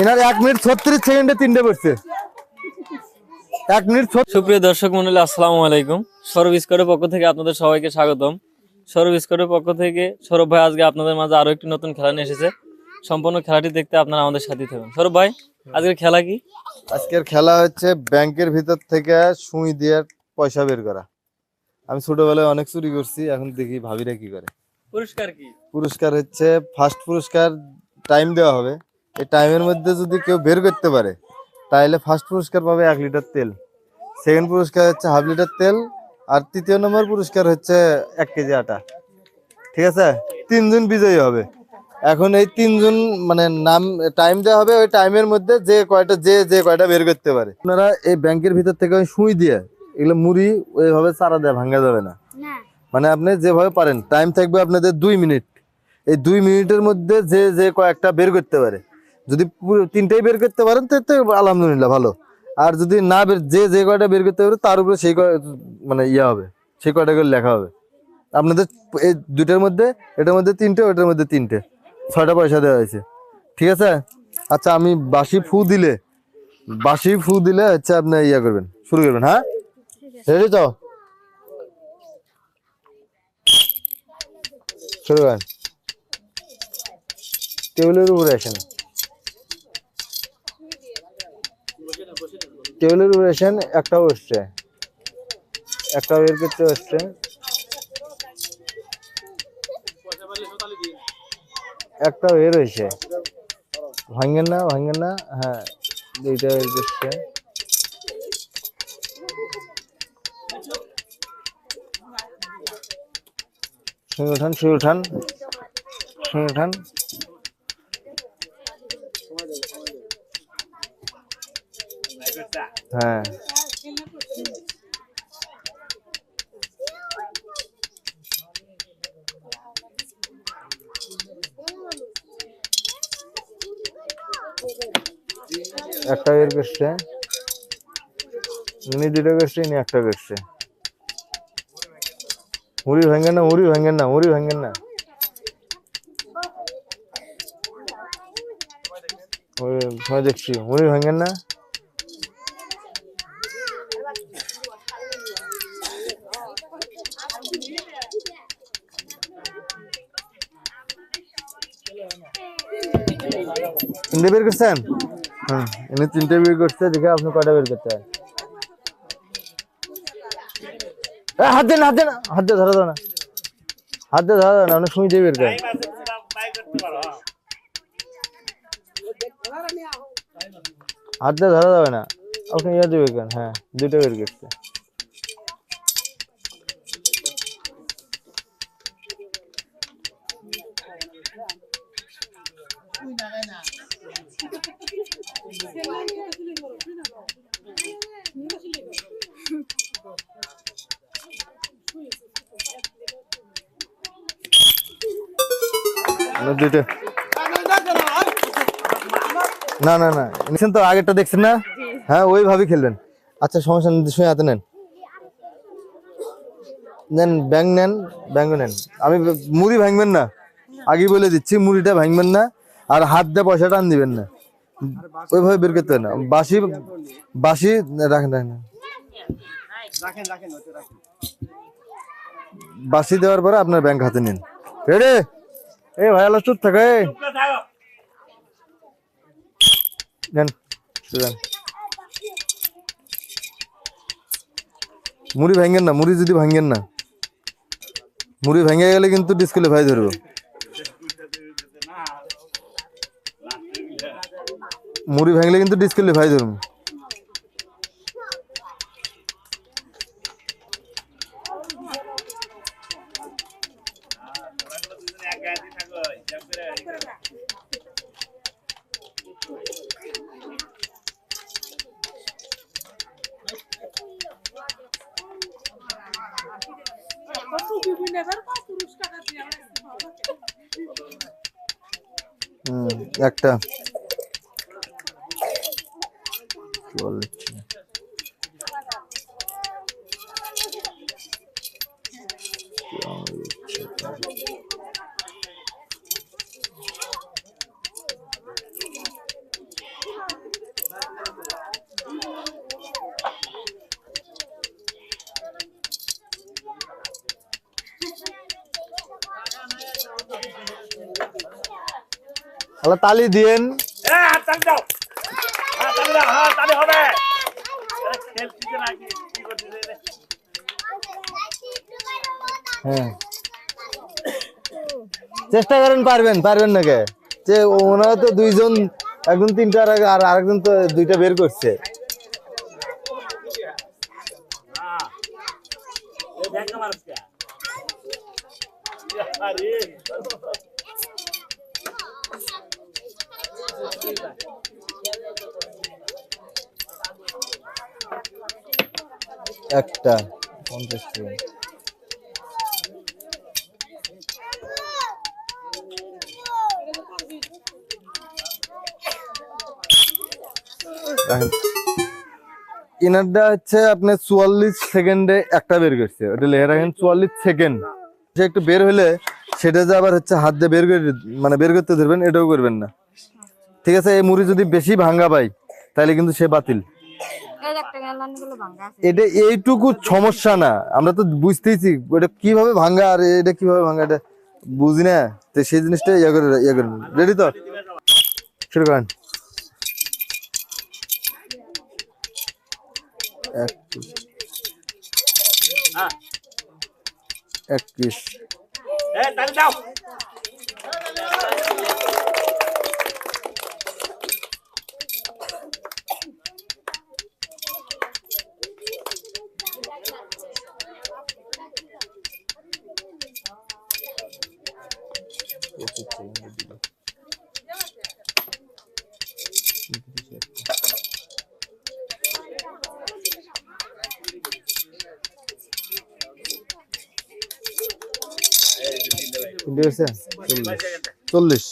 এনার 1 মিনিট 36 সেকেন্ডে 3টে পড়ছে। 1 মিনিট। সুপ্রিয় দর্শক মণ্ডলী, আসসালামু আলাইকুম। সৌরভ স্কোয়ারের পক্ষ থেকে আপনাদের সবাইকে স্বাগতম। সৌরভ স্কোয়ারের পক্ষ থেকে সৌরভ ভাই আজকে আপনাদের মাঝে আরো একটি নতুন খেলা নিয়ে এসেছে। সম্পূর্ণ খেলাটি দেখতে আপনারা আমাদের সাথে থাকুন। সৌরভ ভাই, আজকের খেলা কি? আজকের খেলা হচ্ছে ব্যাংকের ভিতর থেকে সুই দিয়ে পয়সা বের করা। আমি ছোটবেলায় অনেক চুরি করছি, এখন দেখি ভাবিরা কি করে। পুরস্কার কি? পুরস্কার হচ্ছে ফার্স্ট পুরস্কার টাইম দেওয়া হবে। এই টাইমের মধ্যে যদি কেউ বের করতে পারে তাহলে ফার্স্ট পুরস্কার পাবে 1 লিটার তেল, সেকেন্ড পুরস্কার হচ্ছে হাফ লিটার তেল, আর তৃতীয় নম্বর পুরস্কার হচ্ছে 1 কেজি আটা। ঠিক আছে, 3 জন বিজয়ী হবে। এখন এই 3 জন মানে নাম টাইম দেওয়া হবে, ওই টাইমের মধ্যে যে কয়টা বের করতে পারে। আপনারা এই ব্যাংকের ভিতর থেকে ওই সুই দিয়ে এগুলো মুড়ি ওইভাবে চারা দেয়, ভাঙা যাবে না। মানে আপনি যেভাবে পারেন, টাইম থাকবে আপনাদের 2 মিনিট। এই 2 মিনিটের মধ্যে যে কয়েকটা বের করতে পারে, যদি পুরো 3টাই বের করতে পারেন তো আলহামদুলিল্লাহ ভালো। আর যদি না যে কয়টা বের করতে পারে তার উপরে সেই মানে হবে, সেই কয়টা করে লেখা হবে। আপনাদের এই দুটার মধ্যে, এটার মধ্যে 3টে, ওটার মধ্যে 3টে, 6টা পয়সা দেওয়া হয়েছে। ঠিক আছে। আচ্ছা, আমি বাঁশি ফু দিলে হচ্ছে আপনি করবেন, শুরু করবেন। হ্যাঁ, রেডি তো? শুরু করেন। টেবিলের উপরে আসেন, টেবিলের উপরে আসেন। একটাও বসছে, একটাও বের করতে বসছে, একটাও বের হয়েছে। ভাঙেন না। হ্যাঁ, 2টা বের করছে। শুয়ে উঠান। হ্যাঁ, একটা বের করছে, উনি 2টা করছে, ইনি একটা করছে। মুড়ি ভাঙেন না। সময় দেখছি, মুড়ি ভাঙেন না। তিনটে বের করছেন? হ্যাঁ, এনে 3টে বের করছে। দেখে আপনি কয়টা বের করতে হয়? হাত দিয়ে ধরা দাও না, অনেক সময় দিয়ে বের করে। হাত দিয়ে ধরা যাবে না, আপনি দিয়ে বের করেন। হ্যাঁ, 2টা বের করছে। না নিচ্ছেন তো, আগেরটা দেখছেন না? হ্যাঁ, ওইভাবে খেলবেন। আচ্ছা, সমস্যা নেই, হাতে নেন, ব্যাংক নেন। আমি মুড়ি ভাঙবেন না, আগে বলে দিচ্ছি, মুড়িটা ভাঙবেন না, আর হাত দিয়ে পয়সাটা আন দিবেন না, ওইভাবে বের করতে হয় না। বাঁশি রাখেন। বাঁশি দেওয়ার পরে আপনার ব্যাংক হাতে নিন। রেডি? এই ভাই, আলো চুপ থাকে। মুড়ি ভাঙেন না, মুড়ি ভেঙে গেলে কিন্তু ডিসকুয়ালিফাই ধরবো। মুড়ি ভাঙলে কিন্তু ডিসকুয়ালিফাই ধরবো। একটা আল্লাহ তালি দিয়েন। হ্যাঁ চেষ্টা করেন, পারবেন পারবেন না কে? যে ওনারা তো দুইজন, একজন তিনটা আর আরেকজন তো দুইটা বের করছে। একটা 50 সেকেন্ড। ইনারটা হচ্ছে আপনার 44 সেকেন্ডে একটা বের করছে, ওটা লেখা রাখেন 44 সেকেন্ড। সে একটু বের হলে সেটা যে আবার হচ্ছে হাত দিয়ে বের করে, মানে বের করতে ধরবেন, এটাও করবেন না, ঠিক আছে? এই মুড়ি যদি বেশি ভাঙ্গা পাই তাহলে কিন্তু সে বাতিল। এটা এইটুকু সমস্যা না, আমরা তো বুঝতেইছি ওটা কিভাবে ভাঙ্গা আর এটা কিভাবে ভাঙ্গা, এটা বুঝি না, তো সেই জিনিসটা ইয়ে করেন। রেডি তো, শুরু করেন। 21 40।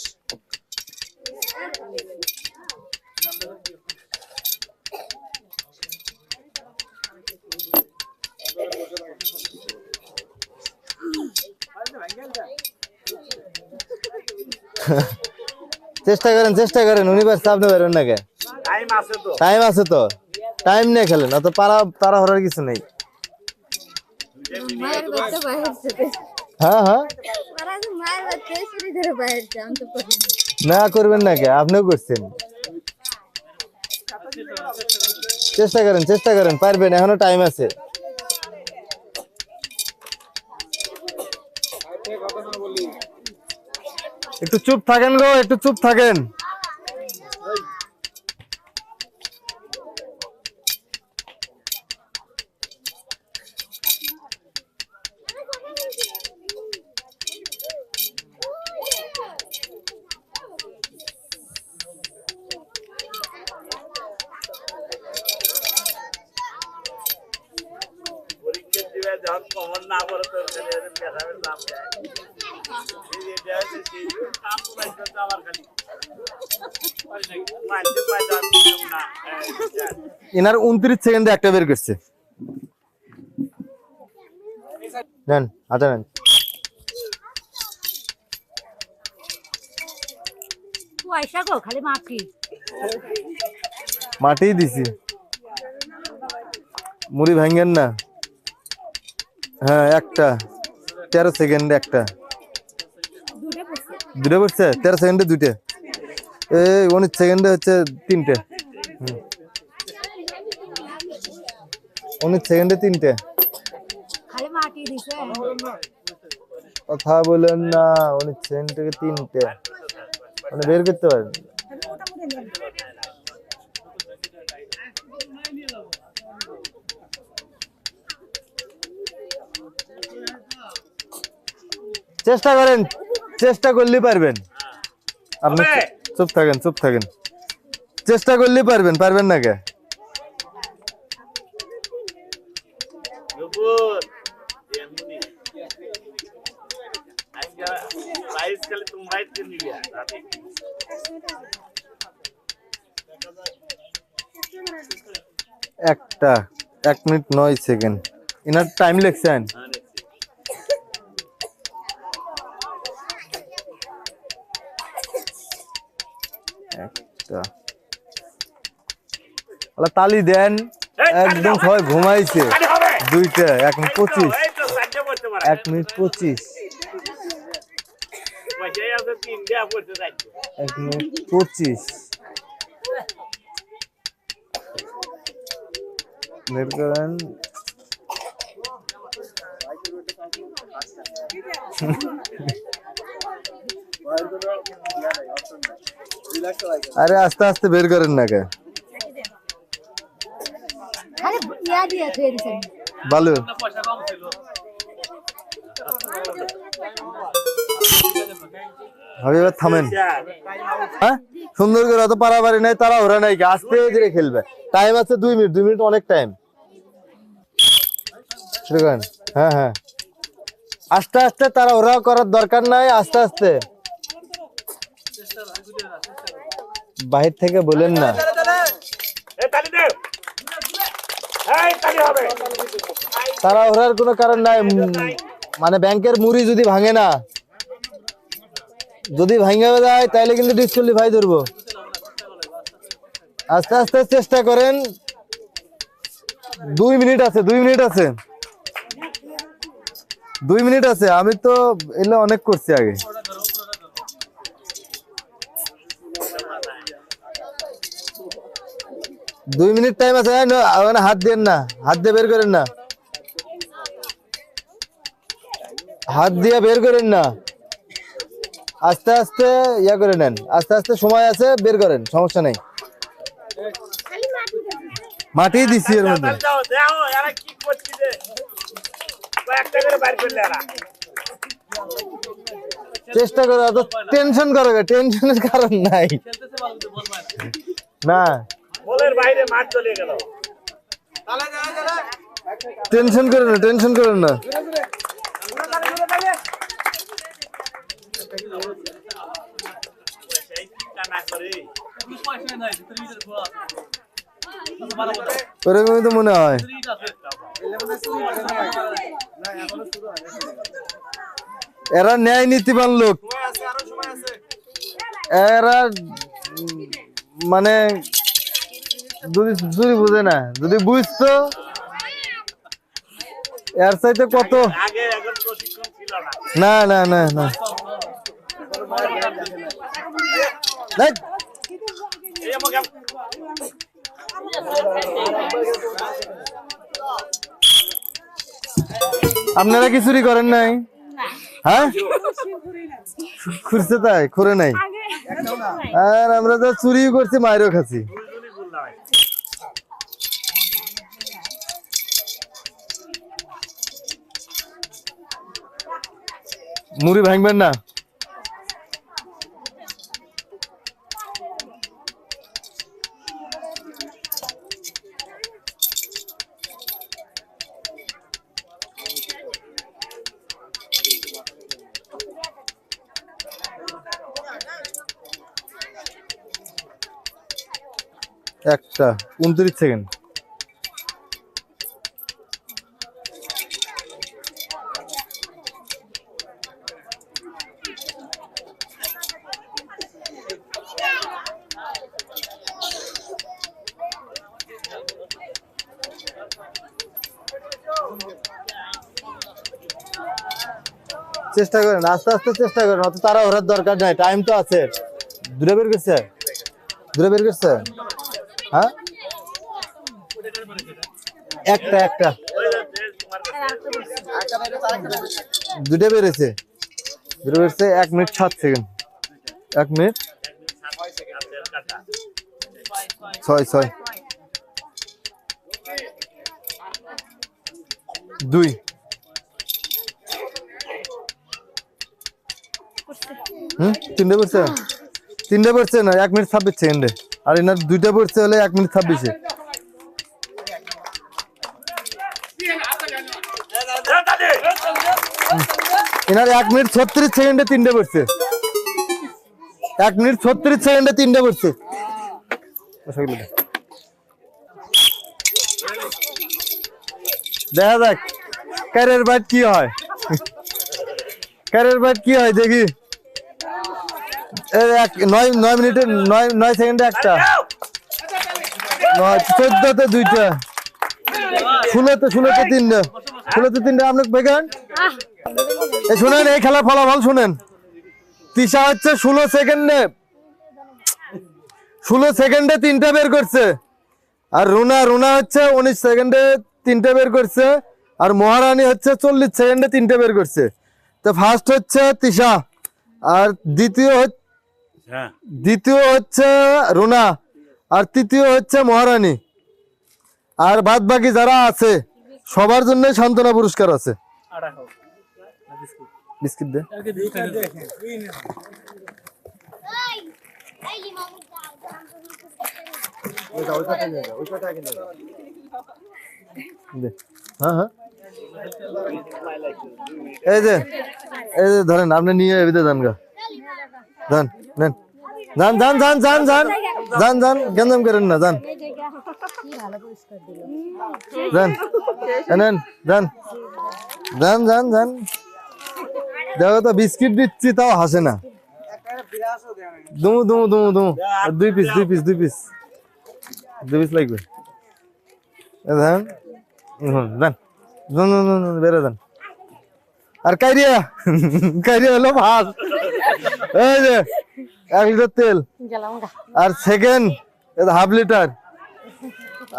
চেষ্টা করেন উনি বাস চাপ নেবেন না কে? টাইম আছে তো, টাইম নিয়ে খেলেন, অত তারা হরার কিছু নেই। হ্যাঁ হ্যাঁ না করবেন না কে? আপনিও করছেন। চেষ্টা করেন, পারবেন, এখনো টাইম আছে। একটু চুপ থাকেন গো, একটু চুপ থাকেন। এনার 29 সেকেন্ডে একটা বের করছে। নেন হাতে নেন। মাটি দিছি, মুড়ি ভাঙ্গেন না। হ্যাঁ একটা 13 সেকেন্ডে একটা, দুটো পড়ছে 13 সেকেন্ডে দুইটা, এই 19 সেকেন্ডে হচ্ছে তিনটে, 19 সেকেন্ডে তিনটে। কথা বলেন না, 19 সেকেন্ড থেকে তিনটে, মানে বের করতে পারেন। চেষ্টা করেন, চেষ্টা করলে পারবেন। আপনি চুপ থাকেন, চেষ্টা করলে পারবেন, পারবেন না কে? একটা 1 মিনিট 9 সেকেন্ড। ইনার টাইম লেখছেন? একটা তালি দেন, একদম সবাই ঘুমাইছে। দুইটা 1 মিনিট 25, 1 মিনিট 25। 1 মিনিট 25 বের করেন। আরে আস্তে আস্তে বের করেন না কে আরে ইয়া দিয়ে থুয়ে দিছেন বালু। এবার থামেন। হ্যাঁ সুন্দর করে অত পারাবারি নাই, তারা ওরা নাই, আস্তে ধীরে খেলবে। টাইম আছে 2 মিনিট, 2 মিনিট অনেক টাইম। হ্যাঁ হ্যাঁ আস্তে আস্তে, তারা ওরা করার দরকার নাই, আস্তে আস্তে। বাহির থেকে বলেন না। তারা ওরার কোনো কারণ নাই, মানে ব্যাংকের মুড়ি যদি ভাঙে না, যদি ভাঙে যায় তাহলে কিন্তু ডিসকোয়ালিফাই ধরবো। আস্তে আস্তে চেষ্টা করেন। 2 মিনিট আছে, 2 মিনিট আছে, 2 মিনিট আছে। আমি তো এলে অনেক করছি আগে। দুই মিনিট টাইম আছে। হাত দেন না, হাত দিয়ে বের করেন না, হাত দিয়ে বের করেন না। আস্তে আস্তে ইয়া করে নেন, আস্তে আস্তে সময় আছে, বের করেন, সমস্যা নেই। মাটি দিছি এর মধ্যে। চেষ্টা করো, অত টেনশন করো, টেনশনের কারণ নাই। না বলের বাইরে মাঠ চলে গেল। টেনশন করেন না, টেনশন করেন না। ওরকমই তো মনে হয়। এরা ন্যায় নীতিবান লোক, এরা মানে যদি বুঝে না, যদি বুঝতো এর চাইতে কত। আগে এখন প্রশিক্ষণ ছিল না না। না না না দেখ, এই আমাকে আপনারা কি চুরি করেন নাই? হ্যাঁ খুঁজতে তাই খুঁড়ে নাই। আর আমরা তো চুরি করছি, মায়েরও খাচ্ছি। মুড়ি ভাঙবেন না। একটা 29 সেকেন্ড। চেষ্টা করেন, আস্তে আস্তে চেষ্টা করেন, অত তারা ওরার দরকার নাই, টাইম তো আছে। দূরে বের করছে, দূরে বের করছে। হ্যাঁ একটা একটা দুটো বেড়েছে, দুটো বেড়েছে। 1 মিনিট 7 সেকেন্ড, 1 মিনিট 6 2 তিনটে পড়ছে, তিনটে পড়ছে না, 1 মিনিট 26 সেকেন্ডে। আর এনার দুইটা পড়ছে হলে 1 মিনিট 26-এ। এনার 1 মিনিট 36 সেকেন্ডে তিনটে পড়ছে, 1 মিনিট 36 সেকেন্ডে তিনটে পড়ছে। দেখা যাক ক্যারিয়ার বাইট কি হয়, ক্যারিয়ার বাইট কি হয় দেখি। 9 মিনিটে 9 সেকেন্ডে একটা, 14তে দুইটা, 16তে তিনটা, 16তে তিনটা। আপনি বেগান শুনেন, এই খেলার ফলাফল শুনেন। তৃষা হচ্ছে 16 সেকেন্ডে 16 সেকেন্ডে 3টা বের করছে। আর রুনা হচ্ছে 19 সেকেন্ডে 3টা বের করছে। আর মহারানী হচ্ছে 40 সেকেন্ডে 3টা বের করছে। তো ফার্স্ট হচ্ছে তিশা, আর হ্যাঁ দ্বিতীয় হচ্ছে রুনা, আর তৃতীয় হচ্ছে মহারানী। আর বাদ বাকি যারা আছে সবার জন্য সান্ত্বনা পুরস্কার আছে। বিস্কিট দে। দে। হ্যাঁ হ্যাঁ এই যে ধরেন আপনি নিয়ে এবিতে যান গা, যান নেন, যান যান যান যান যান যান যান গেঞ্জাম করেন না, যান যান নেন, যান যান যান যান। দেখো তো বিস্কিট দিচ্ছি তাও হাসে না। দুমু দুমু দুমু দুমু, 2 পিস 2 পিস 2 পিস 2 পিস লাগবে। যান যান যান যান বেরো যান। আর কাইরিয়া হলো ভাত। এই যে 1 লিটার তেল, আর সেকেন্ড হাফ লিটার,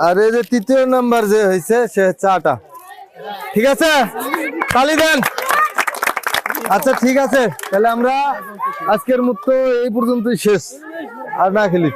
আর এই যে তৃতীয় নাম্বার যে হয়েছে সে হচ্ছে আটা। ঠিক আছে, তালি দেন। আচ্ছা ঠিক আছে, তাহলে আমরা আজকের মতো এই পর্যন্তই শেষ, আর না খেলি।